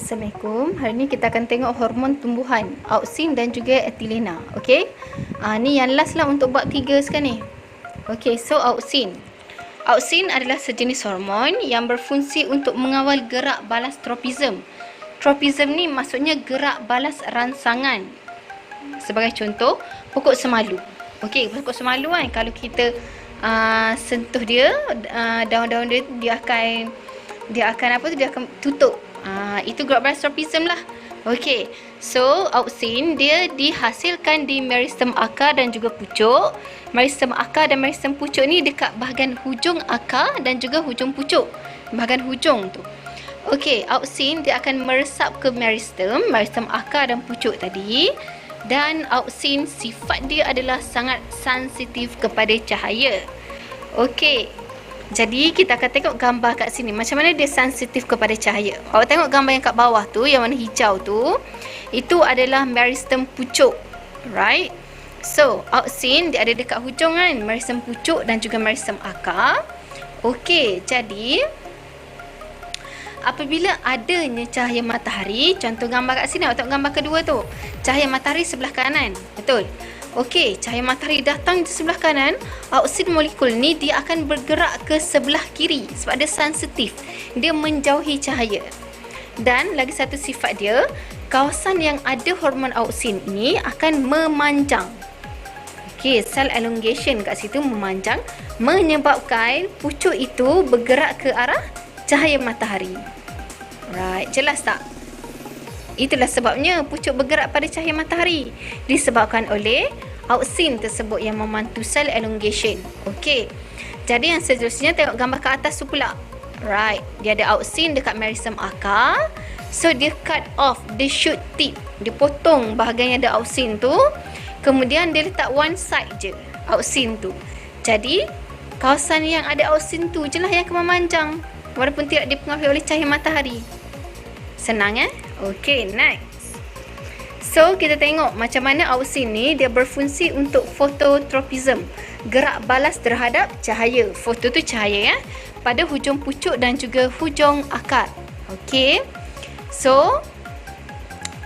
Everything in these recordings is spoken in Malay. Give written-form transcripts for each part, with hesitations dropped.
Assalamualaikum. Hari ni kita akan tengok hormon tumbuhan, auksin dan juga etilena. Okey. Ni yang last lah untuk bab 3 sekarang ni. Okey, so auksin. Auksin adalah sejenis hormon yang berfungsi untuk mengawal gerak balas tropism. Tropism ni maksudnya gerak balas rangsangan. Sebagai contoh, pokok semalu. Okey, pokok semalu kan, kalau kita sentuh dia, daun-daun dia akan tutup. Itu gerak balas tropism lah. Okey, so auksin dia dihasilkan di meristem akar dan juga pucuk. Meristem akar dan meristem pucuk ni dekat bahagian hujung akar dan juga hujung pucuk. Bahagian hujung tu. Okey, auksin dia akan meresap ke meristem akar dan pucuk tadi. Dan auksin sifat dia adalah sangat sensitif kepada cahaya. Okey. Jadi kita akan tengok gambar kat sini macam mana dia sensitif kepada cahaya. Awak tengok gambar yang kat bawah tu, yang warna hijau tu, itu adalah meristem pucuk. Right? So, auksin dia ada dekat hujung kan, meristem pucuk dan juga meristem akar. Okey, jadi apabila adanya cahaya matahari, contoh gambar kat sini, awak tengok gambar kedua tu. Cahaya matahari sebelah kanan. Betul? Okey, cahaya matahari datang di sebelah kanan, auksin molekul ni dia akan bergerak ke sebelah kiri sebab dia sensitif. Dia menjauhi cahaya. Dan lagi satu sifat dia, kawasan yang ada hormon auksin ini akan memanjang. Okey, cell elongation kat situ memanjang, menyebabkan pucuk itu bergerak ke arah cahaya matahari. Right, jelas tak? Itulah sebabnya pucuk bergerak pada cahaya matahari. Disebabkan oleh auksin tersebut yang membantu cell elongation. Okey. Jadi yang seterusnya tengok gambar ke atas tu pula. Right. Dia ada auksin dekat meristem akar. So dia cut off, dia shoot tip. Dia potong bahagian yang ada auksin tu. Kemudian dia letak one side je auksin tu. Jadi kawasan yang ada auksin tu je lah yang akan memanjang walaupun tidak dipengaruhi oleh cahaya matahari. Senang Okey, next. So, kita tengok macam mana auksin ni dia berfungsi untuk fototropism. Gerak balas terhadap cahaya. Foto tu cahaya pada hujung pucuk dan juga hujung akar. Okey. So,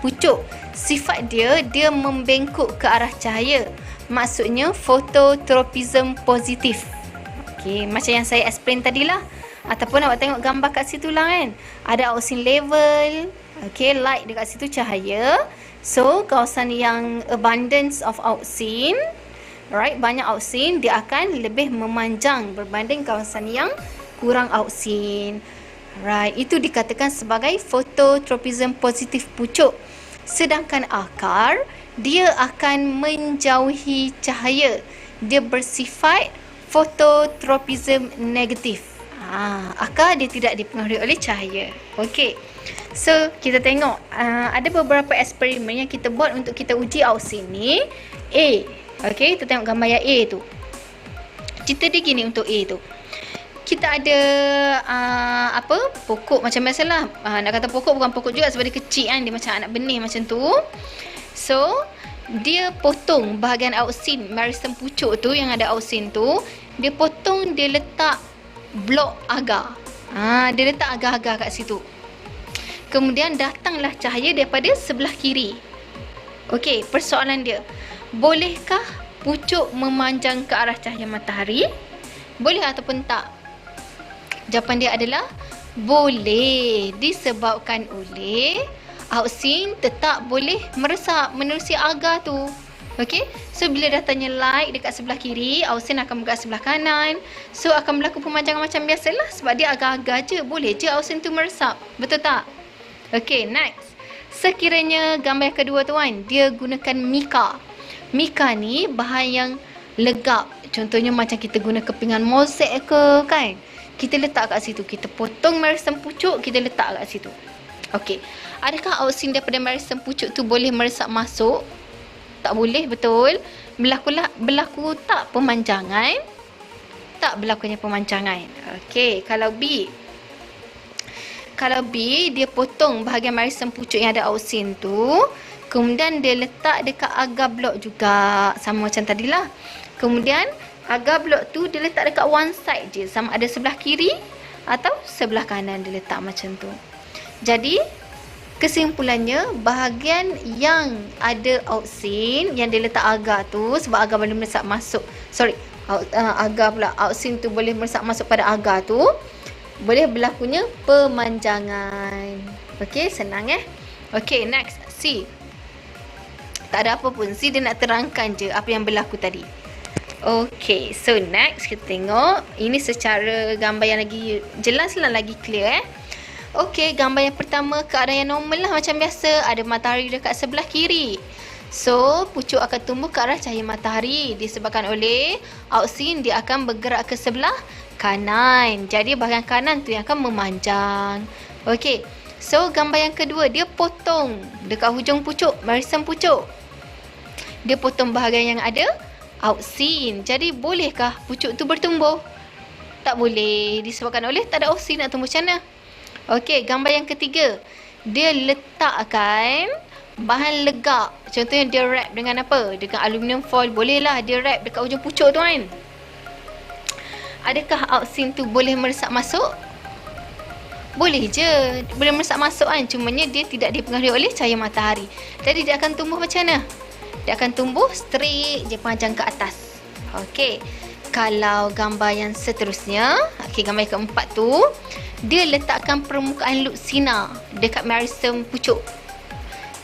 pucuk, sifat dia membengkok ke arah cahaya. Maksudnya fototropism positif. Okey, macam yang saya explain tadilah. Ataupun awak tengok gambar kat situ lah kan. Ada auksin level. Okay, light dekat situ cahaya. So, kawasan yang abundance of auksin, right, banyak auksin, dia akan lebih memanjang berbanding kawasan yang kurang auksin. Right, itu dikatakan sebagai fototropism positif pucuk. Sedangkan akar, dia akan menjauhi cahaya. Dia bersifat fototropism negatif. Akar dia tidak dipengaruhi oleh cahaya. Okey. So, kita tengok ada beberapa eksperimen yang kita buat untuk kita uji auksin ni. A. Okey, kita tengok gambar yang A tu. Cerita dia gini untuk A tu. Kita ada pokok macam biasalah. Nak kata pokok bukan pokok juga sebab dia kecil kan, dia macam anak benih macam tu. So, dia potong bahagian auksin, meristem pucuk tu yang ada auksin tu, dia potong, dia letak blok agar. Dia letak agar-agar kat situ. Kemudian datanglah cahaya daripada sebelah kiri. Okey, persoalan dia, bolehkah pucuk memanjang ke arah cahaya matahari? Boleh ataupun tak? Jawapan dia adalah boleh, disebabkan oleh auksin tetap boleh meresap menerusi agar tu. Okey, so bila datangnya light dekat sebelah kiri, auksin akan bergerak sebelah kanan. So akan berlaku pemanjangan macam biasalah sebab dia agak-agak je, boleh je auksin tu meresap. Betul tak? Okey, next. Sekiranya gambar yang kedua tu kan, dia gunakan mika. Mika ni bahan yang legap. Contohnya macam kita guna kepingan mozaik ke kan. Kita letak kat situ, kita potong meristem pucuk, kita letak kat situ. Okey. Adakah auksin daripada meristem pucuk tu boleh meresap masuk? Tak boleh, betul. Berlaku tak pemanjangan? Tak berlakunya pemanjangan. Okey, kalau B. Kalau B, dia potong bahagian meristem pucuk yang ada auksin tu. Kemudian dia letak dekat agar blok juga. Sama macam tadilah. Kemudian agar blok tu dia letak dekat one side je. Sama ada sebelah kiri atau sebelah kanan dia letak macam tu. Jadi, Kesimpulannya, bahagian yang ada auxin yang dia letak agar tu, sebab agar boleh meresap masuk, agar pula, auxin tu boleh meresap masuk pada agar tu, boleh berlakunya pemanjangan. Okey, senang Okey, next, C. Tak ada apa pun, C dia nak terangkan je apa yang berlaku tadi. Okey, so next kita tengok. Ini secara gambar yang lagi jelas lah, lagi clear Okey, gambar yang pertama keadaan yang normal lah macam biasa. Ada matahari dekat sebelah kiri. So, pucuk akan tumbuh ke arah cahaya matahari. Disebabkan oleh auxin, dia akan bergerak ke sebelah kanan. Jadi, bahagian kanan tu yang akan memanjang. Okey, so gambar yang kedua, dia potong dekat hujung pucuk, barisan pucuk. Dia potong bahagian yang ada auxin. Jadi, bolehkah pucuk tu bertumbuh? Tak boleh. Disebabkan oleh tak ada auxin, nak tumbuh macam mana? Okey, gambar yang ketiga. Dia letakkan bahan legak. Contohnya dia wrap dengan apa? Dengan aluminium foil. Bolehlah dia wrap dekat hujung pucuk tu kan. Adakah auxin tu boleh meresap masuk? Boleh je. Boleh meresap masuk kan. Cumanya dia tidak dipengaruhi oleh cahaya matahari. Jadi dia akan tumbuh macam mana? Dia akan tumbuh straight je, panjang ke atas. Okey. Kalau gambar yang seterusnya, okey, gambar yang keempat tu, dia letakkan permukaan loop sinar dekat merisem pucuk.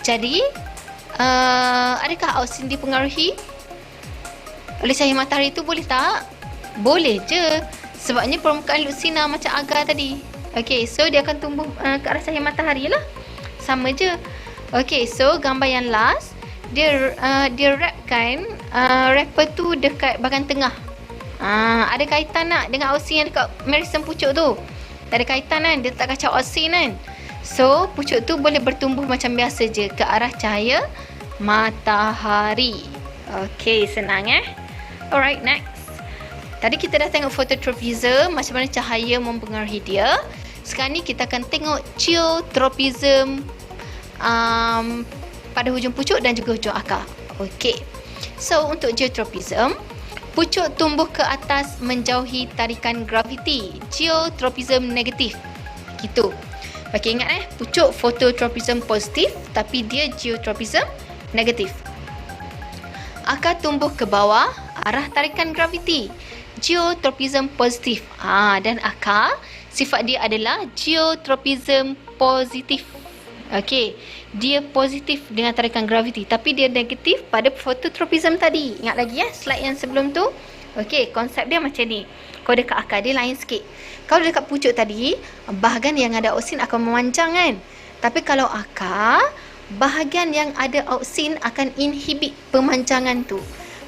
Jadi, adakah auxin dipengaruhi oleh cahaya matahari tu? Boleh tak? Boleh je. Sebabnya permukaan loop sinar macam agar tadi. Okey, so dia akan tumbuh ke arah cahaya matahari lah. Sama je. Okey, so gambar yang last, dia wrapkan wrapper tu dekat bahagian tengah. Ada kaitan tak dengan auxin yang dekat merisem pucuk tu? Tak ada kaitan kan? Dia tak kacau auxin kan? So, pucuk tu boleh bertumbuh macam biasa je ke arah cahaya matahari. Okey, senang Alright, next. Tadi kita dah tengok phototropism, macam mana cahaya mempengaruhi dia. Sekarang ni kita akan tengok geotropism pada hujung pucuk dan juga hujung akar. Okey. So, untuk geotropism, pucuk tumbuh ke atas menjauhi tarikan graviti. Geotropism negatif. Gitu. Okey, ingat pucuk phototropism positif tapi dia geotropism negatif. Akar tumbuh ke bawah arah tarikan graviti. Geotropism positif. Dan akar sifat dia adalah geotropism positif. Okey, dia positif dengan tarikan graviti tapi dia negatif pada phototropism tadi. Ingat lagi slide yang sebelum tu. Okey, konsep dia macam ni. Kalau dekat akar dia lain sikit. Kalau dekat pucuk tadi, bahagian yang ada auxin akan memanjang kan. Tapi kalau akar, bahagian yang ada auxin akan inhibit pemanjangan tu.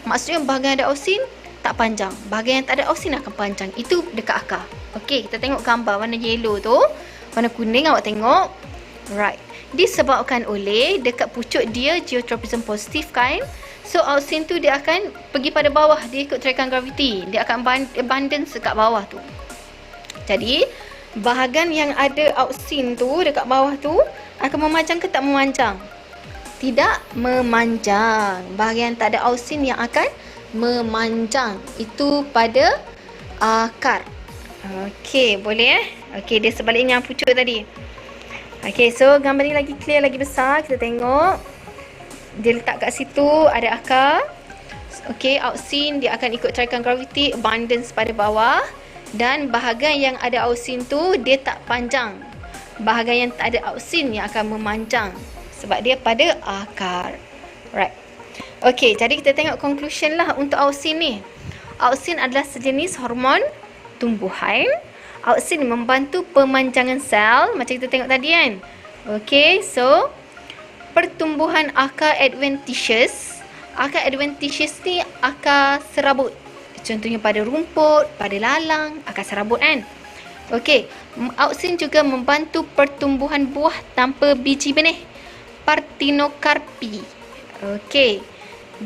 Maksudnya bahagian ada auxin tak panjang. Bahagian yang tak ada auxin akan panjang. Itu dekat akar. Okey, kita tengok gambar warna yellow tu. Warna kuning awak tengok. Right. Disebabkan oleh dekat pucuk dia geotropism positif kan. So auxin tu dia akan pergi pada bawah. Dia ikut tarikan graviti. Dia akan abundance dekat bawah tu. Jadi bahagian yang ada auxin tu dekat bawah tu akan memanjang ke tak memanjang? Tidak memanjang. Bahagian tak ada auxin yang akan memanjang. Itu pada akar. Okey, boleh Okey, dia sebaliknya pucuk tadi. Okey, so gambar ni lagi clear, lagi besar. Kita tengok. Dia letak kat situ, ada akar. Okey, auxin dia akan ikut tarikan graviti, abundance pada bawah. Dan bahagian yang ada auxin tu, dia tak panjang. Bahagian yang tak ada auxin yang akan memanjang. Sebab dia pada akar. Right. Okey, jadi kita tengok conclusion lah untuk auxin ni. Auxin adalah sejenis hormon tumbuhan. Auxin membantu pemanjangan sel macam kita tengok tadi kan. Okey, so pertumbuhan akar adventitious. Akar adventitious ni akar serabut. Contohnya pada rumput, pada lalang, akar serabut kan. Okey, auxin juga membantu pertumbuhan buah tanpa biji benih. Partenokarpi. Okey,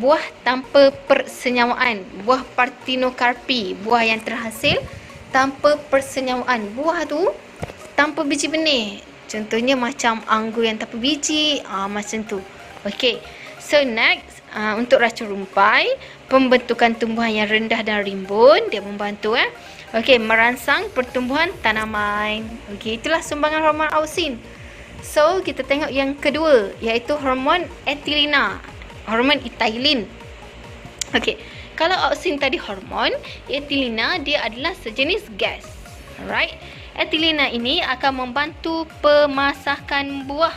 buah tanpa persenyawaan. Buah partenokarpi, buah yang terhasil tanpa persenyawaan. Buah tu tanpa biji benih. Contohnya macam anggur yang tanpa biji, macam tu. Okey. So next, untuk racun rumpai, pembentukan tumbuhan yang rendah dan rimbun, dia membantu Okey, merangsang pertumbuhan tanaman. Okey, itulah sumbangan hormon auxin. So, kita tengok yang kedua, iaitu hormon etilina, hormon ethylene. Okey, kalau auksin tadi hormon, etilina dia adalah sejenis gas. Alright. Etilina ini akan membantu pemasakan buah.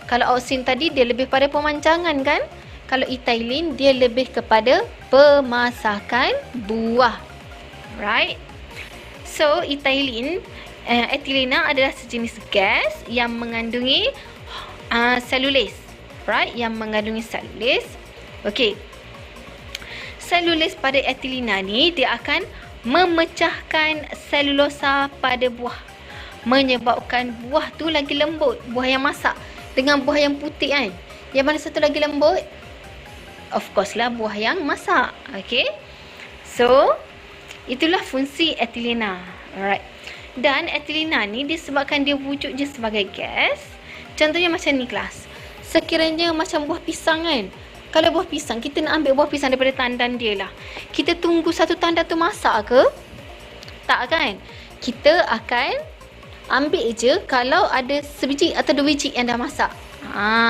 Kalau auksin tadi dia lebih pada pemanjangan kan? Kalau ethylene dia lebih kepada pemasakan buah. Right? So, etilina adalah sejenis gas yang mengandungi selulosa. Right? Yang mengandungi selulosa. Okey. Selulosa pada etilina ni dia akan memecahkan selulosa pada buah, menyebabkan buah tu lagi lembut. Buah yang masak dengan buah yang putih kan, yang mana satu lagi lembut? Of course lah buah yang masak. Okay, so itulah fungsi etilina. Alright. Dan etilina ni disebabkan dia wujud je sebagai gas. Contohnya macam ni kelas, sekiranya macam buah pisang kan, kalau buah pisang, kita nak ambil buah pisang daripada tandan dia lah. Kita tunggu satu tandan tu masak ke? Tak kan? Kita akan ambil je kalau ada sebiji atau 2 biji yang dah masak.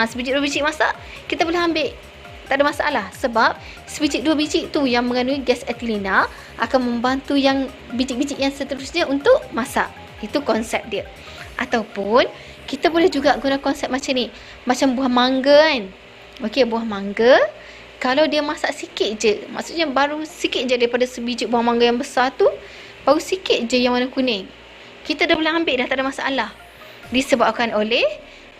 Sebiji 2 biji masak, kita boleh ambil. Tak ada masalah. Sebab sebiji 2 biji tu yang mengandungi gas etilina akan membantu yang biji-biji yang seterusnya untuk masak. Itu konsep dia. Ataupun kita boleh juga guna konsep macam ni. Macam buah mangga kan? Okey, buah mangga kalau dia masak sikit je, maksudnya baru sikit je daripada sebiji buah mangga yang besar tu, baru sikit je yang warna kuning, kita dah boleh ambil dah, tak ada masalah. Disebabkan oleh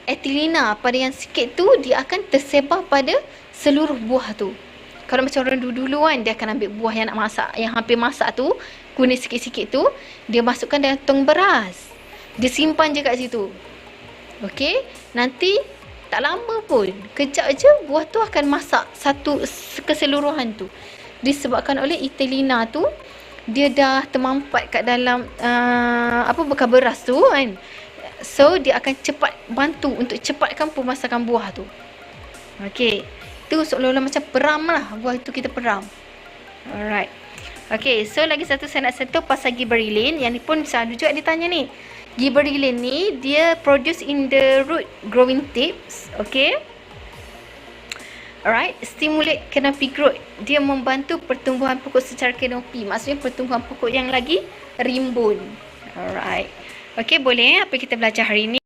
etilina pada yang sikit tu, dia akan tersebar pada seluruh buah tu. Kalau macam orang dulu kan, dia akan ambil buah yang nak masak, yang hampir masak tu, kuning sikit-sikit tu, dia masukkan dalam tong beras, dia simpan je kat situ. Okey, nanti tak lama pun, kejap je buah tu akan masak satu keseluruhan tu. Disebabkan oleh etilina tu, dia dah termampat kat dalam bekas beras tu kan. So dia akan cepat bantu untuk cepatkan pemasakan buah tu. Okey, tu seolah-olah macam peram lah, buah tu kita peram. Alright. Okey, so lagi satu saya nak sentuh pasal gibberellin. Yang ni pun selalu juga ditanya ni. Gibberellin ni dia produce in the root growing tips. Okay. Alright. Stimulate canopy growth. Dia membantu pertumbuhan pokok secara kanopi. Maksudnya pertumbuhan pokok yang lagi rimbun. Alright. Okay, boleh apa kita belajar hari ni?